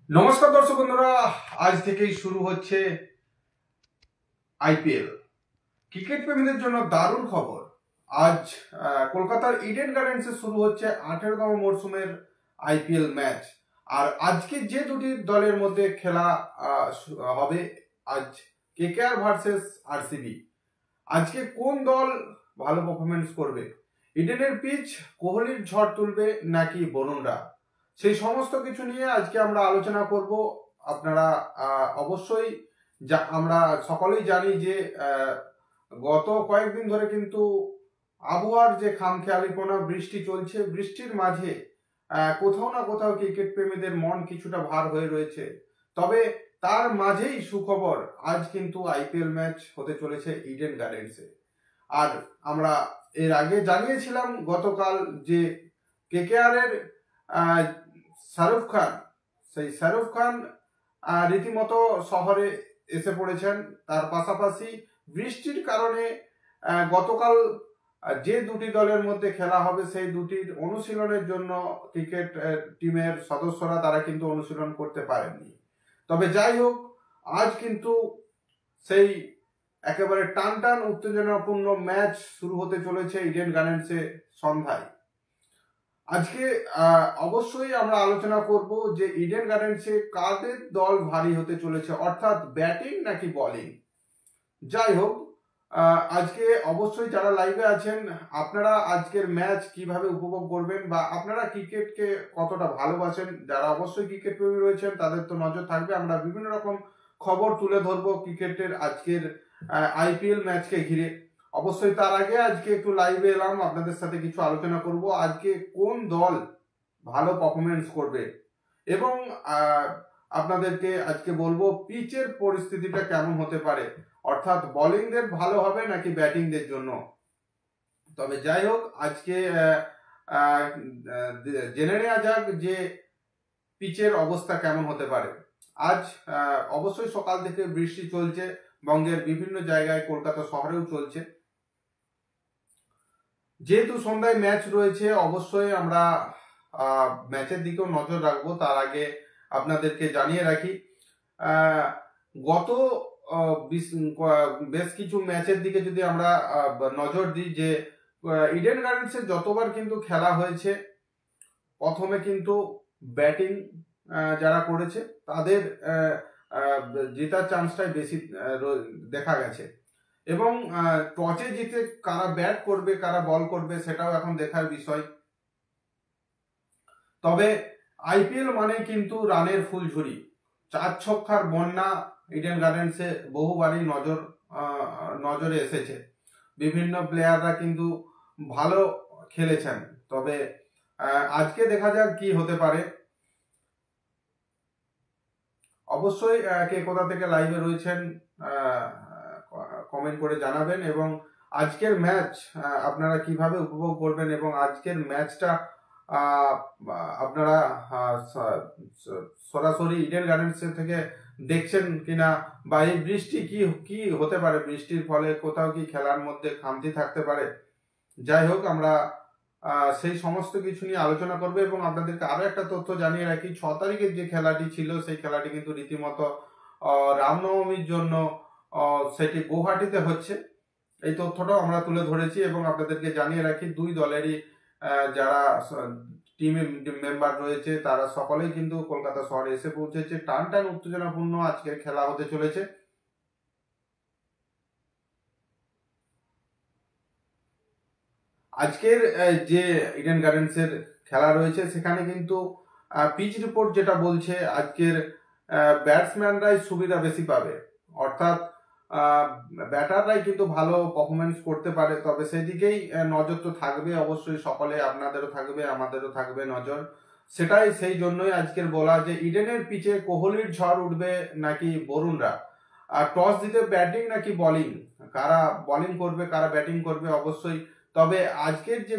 নমস্কার দর্শক বন্ধুরা, আজ থেকেই শুরু হচ্ছে আইপিএল। ক্রিকেট প্রেমীদের জন্য দারুণ খবর। আজ কলকাতার ইডেন গার্ডেন্সে শুরু হচ্ছে 18তম মরশুমের আইপিএল ম্যাচ। আর আজকে যে দুটি দলের মধ্যে খেলা হবে, আজ কেকেআর ভার্সেস আরসিবি। আজকে কোন দল ভালো পারফরমেন্স করবে? ইডেনের পিচ কোহলির ঝড় তুলবে নাকি বরুণরা? সেই সমস্ত কিছু নিয়ে আজকে আমরা আলোচনা করব। আপনারা অবশ্যই আমরা সকলেই জানি যে গত কয়েকদিন ধরে কিন্তু আবহাওয়ার যে খামখেয়ালিপনা, বৃষ্টি চলছে, বৃষ্টির মাঝে কোথাও না কোথাও ক্রিকেট প্রেমীদের মন কিছুটা ভার হয়ে রয়েছে। তবে তার মাঝেই সুখবর, আজ কিন্তু আইপিএল ম্যাচ হতে চলেছে ইডেন গার্ডেন্সে। আর আমরা এর আগে জানিয়েছিলাম গতকাল যে কেকেআর এর শাহরুখ খান, সেই শাহরুখ খান রীতিমতো শহরে এসে পড়েছেন। তার পাশাপাশি বৃষ্টির কারণে গতকাল যে দুটি দলের মধ্যে খেলা হবে সেই দুটির অনুশীলনের জন্য ক্রিকেট টিমের সদস্যরা তারা কিন্তু অনুশীলন করতে পারেননি। তবে যাই হোক, আজ কিন্তু সেই একেবারে টান উত্তেজনাপূর্ণ ম্যাচ শুরু হতে চলেছে ইডেন গার্ডেন্সে সন্ধ্যায়। আজকে অবশ্যই আমরা আলোচনা করব যে ইডেন গার্ডেন্সে কাদের দল ভারী হতে চলেছে, অর্থাৎ ব্যাটিং নাকি বোলিং। যাই হোক, আজকে অবশ্যই যারা লাইভে আছেন, আপনারা আজকের ম্যাচ কিভাবে উপভোগ করবেন বা আপনারা ক্রিকেটকে কতটা ভালোবাসেন, যারা অবশ্যই ক্রিকেট প্রেমী রয়েছেন তাদের তো নজর থাকবে। আমরা বিভিন্ন রকম খবর তুলে ধরবো ক্রিকেটের আজকের আইপিএল ম্যাচকে ঘিরে। অবশ্যই তার আগে আজকে একটু লাইভে এলাম, আপনাদের সাথে কিছু আলোচনা করব আজকে কোন দল ভালো পারফরমেন্স করবে এবং আপনাদেরকে আজকে বলবো পিচের পরিস্থিতিটা কেমন হতে পারে, অর্থাৎ বোলিংদের ভালো হবে নাকি ব্যাটিংদের জন্য। তবে যাই হোক, আজকে জেনে নেওয়া যাক যে পিচের অবস্থা কেমন হতে পারে। আজ অবশ্যই সকাল থেকে বৃষ্টি চলছে বঙ্গের বিভিন্ন জায়গায়, কলকাতা শহরেও চলছে। যেহেতু সন্ধ্যায় ম্যাচ রয়েছে, অবশ্যই আমরা ম্যাচের দিকেও নজর রাখবো। তার আগে আপনাদেরকে জানিয়ে রাখি, গত বেশ কিছু ম্যাচের দিকে যদি আমরা নজর দিই, যে ইডেন গার্ডেন্সে যতবার কিন্তু খেলা হয়েছে, প্রথমে কিন্তু ব্যাটিং যারা করেছে তাদের জেতার চান্সটাই বেশি দেখা গেছে। এবং টসে জিতে কারা ব্যাট করবে কারা বল করবে সেটাও এখন দেখার বিষয়। তবে আইপিএল মানে কিন্তু রানের ফুলঝুরি, 4 ছক্কার বন্যা ইডেন গার্ডেন্সে বহুবারই নজরে এসেছে। বিভিন্ন প্লেয়াররা কিন্তু ভালো খেলেছেন। তবে আজকে দেখা যাক কি হতে পারে। অবশ্যই কে কোথা থেকে লাইভে রয়েছেন কমেন্ট করে জানাবেন, এবং আজকের ম্যাচ আপনারা কিভাবে উপভোগ করবেন এবং আজকের ম্যাচটা আপনারা সরাসরি ইডেন গার্ডেন্স থেকে দেখছেন কিনা, বা এই বৃষ্টি কি হতে পারে, বৃষ্টির ফলে কোথাও কি খেলার মধ্যে খামতি থাকতে পারে। যাই হোক, আমরা সেই সমস্ত কিছু নিয়ে আলোচনা করবো। এবং আপনাদেরকে আরো একটা তথ্য জানিয়ে রাখি, 6 তারিখের যে খেলাটি ছিল সেই খেলাটি কিন্তু রীতিমতো রামনবমীর জন্য সেটি গুয়াহাটিতে হচ্ছে। এই তথ্যটাও আমরা তুলে ধরেছি এবং আপনাদেরকে জানিয়ে রাখি, দুই দলেরই যারা টিমের মেম্বার রয়েছে তারা সকলেই কিন্তু কলকাতা শহরে এসে পৌঁছেছে। টান উত্তেজনাপূর্ণ আজকের খেলা হতে চলেছে। আজকের যে ইডেন গার্ডেন্সের খেলা রয়েছে সেখানে কিন্তু পিচ রিপোর্ট যেটা বলছে, আজকের ব্যাটসম্যানরাই সুবিধা বেশি পাবে, অর্থাৎ ব্যাটাররাই কিন্তু ভালো পারফরমেন্স করতে পারে। তবে সেদিকেই নজর তো থাকবে অবশ্যই, সকলে, আপনাদেরও থাকবে আমাদেরও থাকবে নজর। সেটাই সেই জন্যই আজকের বলা যে ইডেনের পিচে কোহলির ঝড় উঠবে নাকি বরুণরা। আর টস জিতে ব্যাটিং নাকি বোলিং, কারা বোলিং করবে কারা ব্যাটিং করবে অবশ্যই। তবে আজকের যে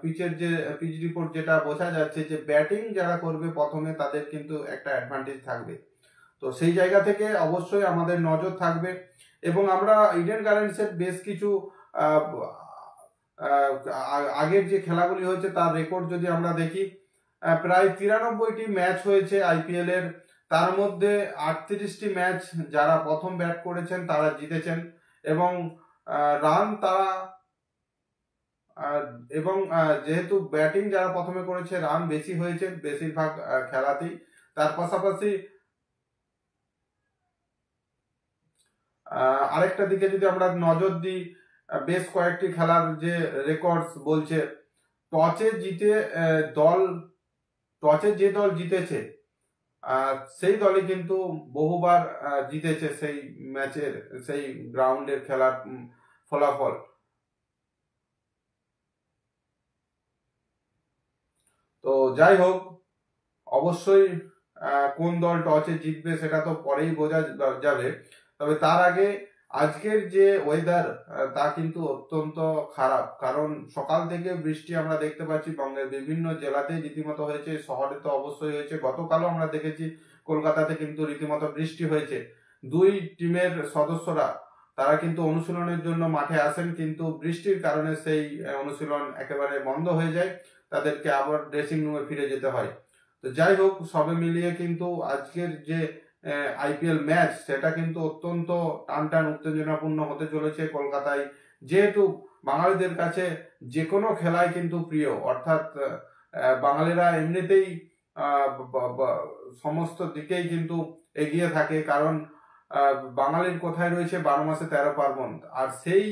পিচের যে পিচ রিপোর্ট যেটা বোঝা যাচ্ছে যে ব্যাটিং যারা করবে প্রথমে তাদের কিন্তু একটা অ্যাডভান্টেজ থাকবে। তো সেই জায়গা থেকে অবশ্যই আমাদের নজর থাকবে। এবং আমরা ইডেন গার্ডেন্সের বেশ কিছু আগের যে খেলাগুলি হয়েছে তার রেকর্ড যদি আমরা দেখি, প্রায় 93টি ম্যাচ হয়েছে আইপিএল এর, তার মধ্যে 38টি ম্যাচ যারা প্রথম ব্যাট করেছেন তারা জিতেছেন, এবং রান তারা এবং যেহেতু ব্যাটিং যারা প্রথমে করেছে রান বেশি হয়েছে বেশিরভাগ খেলাতেই। তার পাশাপাশি আরেকটা দিকে যদি আমরা নজর দিই, বেশ কয়েকটি খেলার যে রেকর্ডস বলছে, টসে জিতে টসে যে দল জিতেছে সেই দলই কিন্তু বহুবার জিতেছে সেই ম্যাচের, সেই গ্রাউন্ডের খেলার ফলাফল। তো যাই হোক, অবশ্যই কোন দল টসে জিতবে সেটা তো পরেই বোঝা যাবে, তবে তার আগে আজকের যে ওয়েদার তা কিন্তু অত্যন্ত খারাপ, কারণ সকাল থেকে বৃষ্টি আমরা দেখতে পাচ্ছি বঙ্গের বিভিন্ন জেলাতে রীতিমতো হয়েছে, শহরে তো অবশ্যই হয়েছে। গতকালও আমরা দেখেছি কলকাতাতে কিন্তু রীতিমতো বৃষ্টি হয়েছে। দুই টিমের সদস্যরা তারা কিন্তু অনুশীলনের জন্য মাঠে আসেন, কিন্তু বৃষ্টির কারণে সেই অনুশীলন একেবারে বন্ধ হয়ে যায়, তাদেরকে আবার ড্রেসিং রুমে ফিরে যেতে হয়। তো যাই হোক, সবে মিলিয়ে কিন্তু আজকের যে আইপিএল ম্যাচ সেটা কিন্তু অত্যন্ত টানটান উত্তেজনাপূর্ণ হতে চলেছে কলকাতায়, যেহেতু বাঙালিদের কাছে যে কোনো খেলাই কিন্তু প্রিয়, অর্থাৎ বাঙালিরা এমনিতেই সমস্ত দিকেই কিন্তু এগিয়ে থাকে, কারণ বাঙালির কোথায় রয়েছে 12 মাসে 13 পার্বণ, আর সেই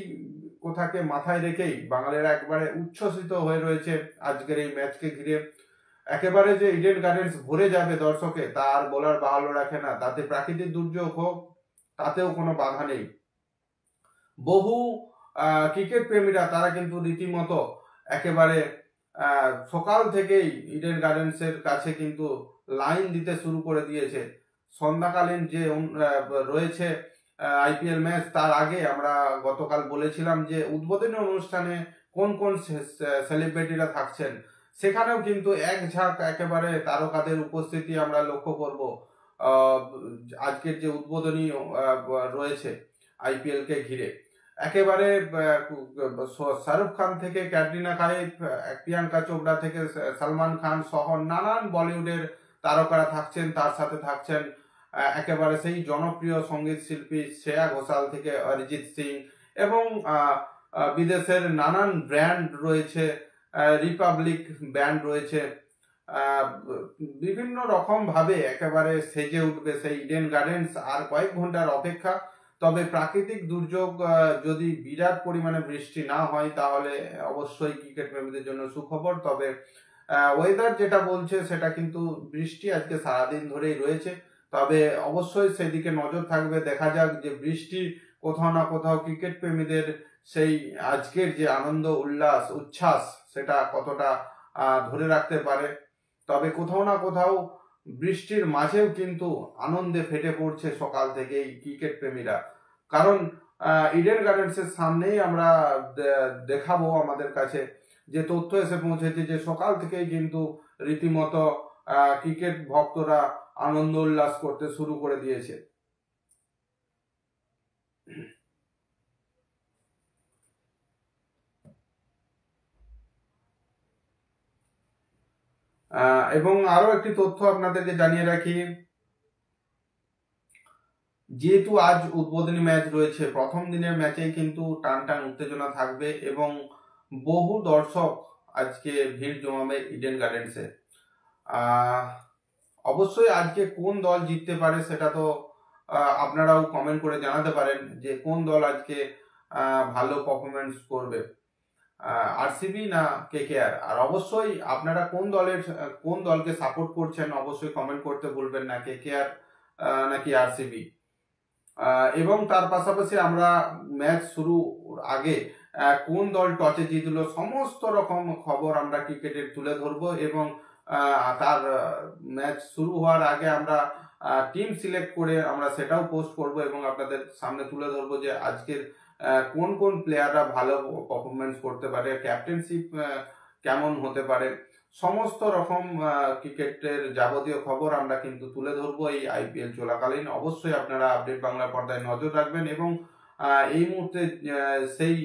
কথাকে মাথায় রেখেই বাঙালিরা একবারে উচ্ছ্বসিত হয়ে রয়েছে আজকের এই ম্যাচকে ঘিরে। একেবারে যে ইডেন গার্ডেন্স ভরে যাবে দর্শকে তা আর বলার বাহুল্য রাখে না, তাতে প্রাকৃতিক দুর্যোগ হোক তাতেও কোনো বাধা নেই। বহু ক্রিকেট প্রেমীরা তারা কিন্তু রীতিমতো একেবারে সকাল থেকেই ইডেন গার্ডেন্সের কাছে কিন্তু লাইন দিতে শুরু করে দিয়েছে। সন্ধ্যাকালীন যে রয়েছে আইপিএল ম্যাচ, তার আগে আমরা গতকাল বলেছিলাম যে উদ্বোধনী অনুষ্ঠানে কোন কোন সেলিব্রিটিরা থাকছেন, সেখানেও কিন্তু এক ঝাঁক একেবারে তারকাদের উপস্থিতি আমরা লক্ষ্য করব আজকের যে উদ্বোধনী রয়েছে আইপিএল কে ঘিরে। একেবারে শাহরুখ খান থেকে ক্যাটরিনা কাইফ, প্রিয়াঙ্কা চোপড়া থেকে সালমান খান সহ নানান বলিউডের তারকারা থাকছেন, তার সাথে থাকছেন একেবারে সেই জনপ্রিয় সঙ্গীত শিল্পী শ্রেয়া ঘোষাল থেকে অরিজিৎ সিং, এবং বিদেশের নানান ব্র্যান্ড রয়েছে, রিপাবলিক ব্যান্ড রয়েছে, বিভিন্ন রকম ভাবে একেবারে সেজে উঠবে সেই ইডেন গার্ডেন্স। আর কয়েক ঘন্টার অপেক্ষা, তবে প্রাকৃতিক দুর্যোগ যদি বিরাট পরিমাণে বৃষ্টি না হয় তাহলে অবশ্যই ক্রিকেট প্রেমীদের জন্য সুখবর। তবে ওয়েদার যেটা বলছে সেটা কিন্তু বৃষ্টি আজকে সারাদিন ধরেই রয়েছে, তবে অবশ্যই সেদিকে নজর থাকবে। দেখা যাক যে বৃষ্টি কোথাও না কোথাও ক্রিকেট প্রেমীদের সেই আজকের যে আনন্দ উল্লাস উচ্ছ্বাস সেটা কতটা ধরে রাখতে পারে। তবে কোথাও না কোথাও বৃষ্টির মাঝেও কিন্তু আনন্দে ফেটে পড়ছে সকাল থেকেই ক্রিকেট প্রেমীরা, কারণ ইডেন গার্ডেন্সের সামনেই আমরা দেখাবো আমাদের কাছে যে তথ্য এসে পৌঁছেছে যে সকাল থেকেই কিন্তু রীতিমতো ক্রিকেট ভক্তরা আনন্দ উল্লাস করতে শুরু করে দিয়েছে। এবং আরো একটি তথ্য আপনাদেরকে জানিয়ে রাখি, যেহেতু আজ উদ্বোধনী ম্যাচ রয়েছে, প্রথম দিনের ম্যাচেই কিন্তু টান টান উত্তেজনা থাকবে এবং বহু দর্শক আজকে ভিড় জমাবে ইডেন গার্ডেন্সে। অবশ্যই আজকে কোন দল জিততে পারে সেটা তো আপনারাও কমেন্ট করে জানাতে পারেন যে কোন দল আজকে ভালো পারফরমেন্স করবে, আরসিবি না কেকেআর। আর অবশ্যই আপনারা কোন দলকে সাপোর্ট করছেন অবশ্যই কমেন্ট করতে ভুলবেন না, কেকেআর নাকি আরসিবি। এবং তার পাশাপাশি আমরা ম্যাচ শুরু আগে কোন দল টসে জিতলো সমস্ত রকম খবর আমরা ক্রিকেটের তুলে ধরবো, এবং তার ম্যাচ শুরু হওয়ার আগে আমরা টিম সিলেক্ট করে আমরা সেটাও পোস্ট করব এবং আপনাদের সামনে তুলে ধরবো যে আজকের কোন কোন প্লেয়াররা ভালো পারফরমেন্স করতে পারে, ক্যাপ্টেনশিপ কেমন হতে পারে, সমস্ত রকম ক্রিকেটের যাবতীয় খবর আমরা কিন্তু তুলে ধরবো এই আইপিএল চলাকালীন। অবশ্যই আপনারা আপডেট বাংলা পর্দায় নজর রাখবেন এবং এই মুহূর্তে সেই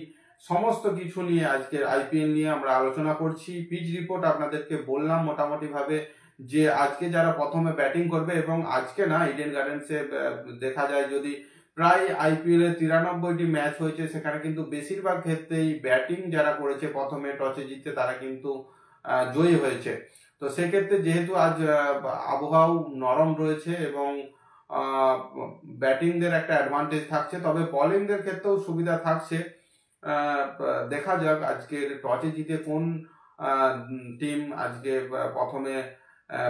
সমস্ত কিছু নিয়ে আজকের আইপিএল নিয়ে আমরা আলোচনা করছি। পিচ রিপোর্ট আপনাদেরকে বললাম মোটামুটি ভাবে যে আজকে যারা প্রথমে ব্যাটিং করবে, এবং আজকে না ইডেন গার্ডেন্সে দেখা যায় যদি প্রায় আইপিএল এর 93টি ম্যাচ হয়েছে, সেখানে কিন্তু বেশিরভাগ ক্ষেত্রেই ব্যাটিং যারা করেছে প্রথমে টসে জিততে তারা কিন্তু জয়ী হয়েছে। তো সেক্ষেত্রে যেহেতু আজ আবহাওয়াও নরম রয়েছে এবং ব্যাটিংদের একটা অ্যাডভান্টেজ থাকছে, তবে বোলিংদের ক্ষেত্রেও সুবিধা থাকছে। দেখা যাক আজকের টসে জিতে কোন টিম আজকে প্রথমে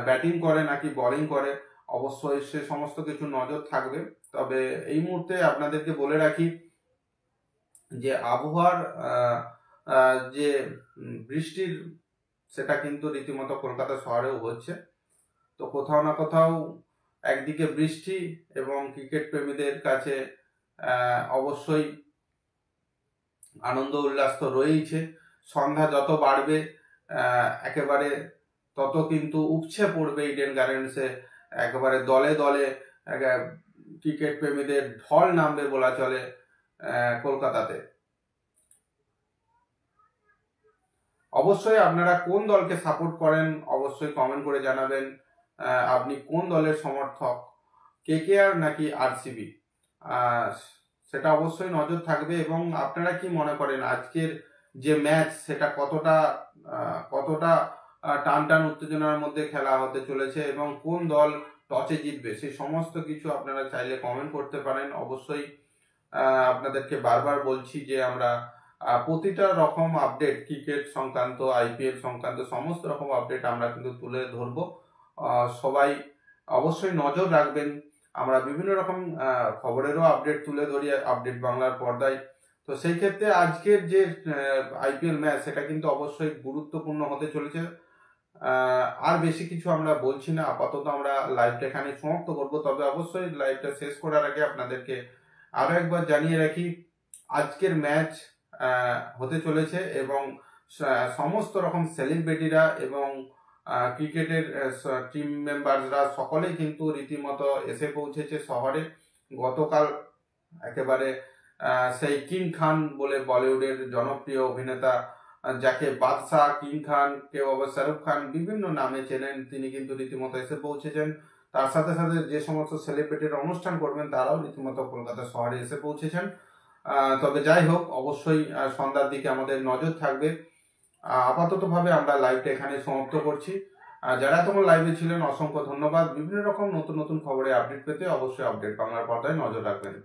ব্যাটিং করে নাকি বোলিং করে, অবশ্যই সে সমস্ত কিছু নজর থাকবে। তবে এই মুহূর্তে আপনাদেরকে বলে রাখি যে আবহাওয়ার যে বৃষ্টির সেটা কিন্তু রীতিমতো কলকাতা শহরেও হচ্ছে। তো কোথাও না কোথাও একদিকে বৃষ্টি এবং ক্রিকেট প্রেমীদের কাছে অবশ্যই আনন্দ উল্লাস তো রয়েইছে। সন্ধ্যা যত বাড়বে একেবারে তত কিন্তু উপচে পড়বে ইডেন গার্ডেন্সে, একেবারে দলে দলে ক্রিকেট প্রেমীদের ঢল নামবে বলা চলে কলকাতাতে। অবশ্যই আপনারা কোন দলকে সাপোর্ট করেন অবশ্যই কমেন্ট করে জানাবেন। আপনি কোন দলের সমর্থক, কেকেআর নাকি আরসিবি, সেটা অবশ্যই নজর থাকবে। এবং আপনারা কি মনে করেন আজকের যে ম্যাচ সেটা কতটা টান টান উত্তেজনার মধ্যে খেলা হতে চলেছে এবং কোন দল টসে জিতবে, সেই সমস্ত কিছু আপনারা চাইলে কমেন্ট করতে পারেন। অবশ্যই আপনাদেরকে বারবার বলছি যে আমরা প্রতিটা রকম আপডেট, ক্রিকেট সংক্রান্ত, আইপিএল সংক্রান্ত সমস্ত রকম আপডেট আমরা কিন্তু তুলে ধরবো। সবাই অবশ্যই নজর রাখবেন। আমরা বিভিন্ন রকম খবরেরও আপডেট তুলে ধরি আপডেট বাংলার পর্দায়। তো সেই ক্ষেত্রে আজকের যে আইপিএল ম্যাচ সেটা কিন্তু অবশ্যই গুরুত্বপূর্ণ হতে চলেছে। আর বেশি কিছু আমরা বলছি না, আপাতত আমরা লাইভটা এখানে সমাপ্ত করবো। তবে অবশ্যই লাইভটা শেষ করার আগে আপনাদেরকে আরো একবার জানিয়ে রাখি আজকের ম্যাচ হতে চলেছে এবং সমস্ত রকম সেলিব্রিটিরা এবং ক্রিকেটের টিম মেম্বাররা সকলেই কিন্তু রীতিমতো এসে পৌঁছেছে শহরে। গতকাল একেবারে সেই কিং খান বলে বলিউডের জনপ্রিয় অভিনেতা, যাকে বাদশাহ, কিং খান, কেউ আবার শাহরুখ খান বিভিন্ন নামে চেনেন, তিনি কিন্তু রীতিমতো এসে পৌঁছেছেন। তার সাথে সাথে যে সমস্ত সেলিব্রিটিরা অনুষ্ঠান করবেন তারাও রীতিমতো কলকাতা শহরে এসে পৌঁছেছেন। তবে যাই হোক, অবশ্যই সন্ধ্যার দিকে আমাদের নজর থাকবে। আপাতত ভাবে আমরা লাইভটা এখানে সমাপ্ত করছি। যারা তোমার লাইভে ছিলেন অসংখ্য ধন্যবাদ। বিভিন্ন রকম নতুন নতুন খবরে আপডেট পেতে অবশ্যই আপডেট বাংলার পর্দায় নজর রাখবেন।